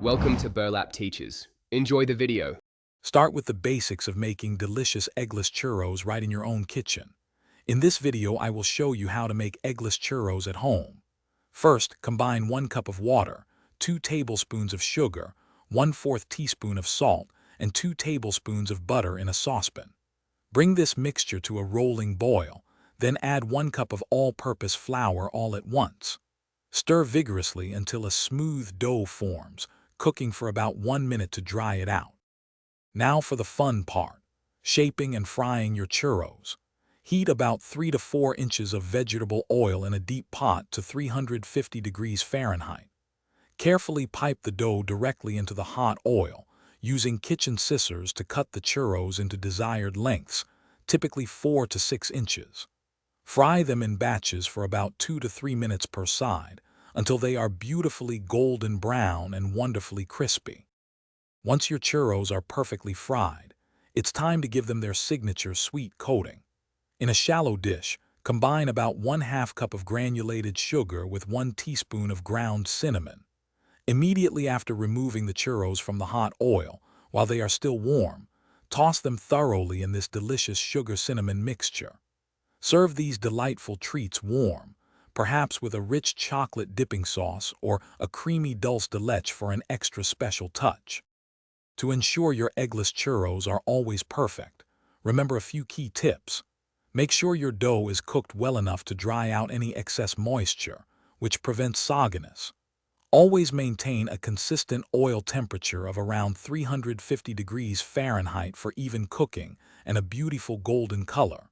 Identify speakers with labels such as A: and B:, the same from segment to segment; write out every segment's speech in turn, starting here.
A: Welcome to Burlap Teachers. Enjoy the video.
B: Start with the basics of making delicious eggless churros right in your own kitchen. In this video, I will show you how to make eggless churros at home. First, combine 1 cup of water, 2 tablespoons of sugar, 1/4 teaspoon of salt, and 2 tablespoons of butter in a saucepan. Bring this mixture to a rolling boil, then add 1 cup of all-purpose flour all at once. Stir vigorously until a smooth dough forms, cooking for about 1 minute to dry it out. Now for the fun part, shaping and frying your churros. Heat about 3 to 4 inches of vegetable oil in a deep pot to 350 degrees Fahrenheit. Carefully pipe the dough directly into the hot oil, using kitchen scissors to cut the churros into desired lengths, typically 4 to 6 inches. Fry them in batches for about 2 to 3 minutes per side, until they are beautifully golden brown and wonderfully crispy. Once your churros are perfectly fried, it's time to give them their signature sweet coating. In a shallow dish, combine about 1/2 cup of granulated sugar with 1 teaspoon of ground cinnamon. Immediately after removing the churros from the hot oil, while they are still warm, toss them thoroughly in this delicious sugar-cinnamon mixture. Serve these delightful treats warm, perhaps with a rich chocolate dipping sauce or a creamy dulce de leche for an extra special touch. To ensure your eggless churros are always perfect, remember a few key tips. Make sure your dough is cooked well enough to dry out any excess moisture, which prevents sogginess. Always maintain a consistent oil temperature of around 350 degrees Fahrenheit for even cooking and a beautiful golden color.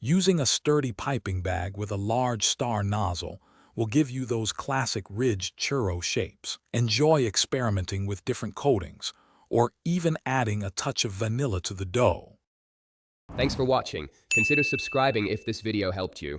B: Using a sturdy piping bag with a large star nozzle will give you those classic ridged churro shapes. Enjoy experimenting with different coatings, or even adding a touch of vanilla to the dough.
A: Thanks for watching. Consider subscribing if this video helped you.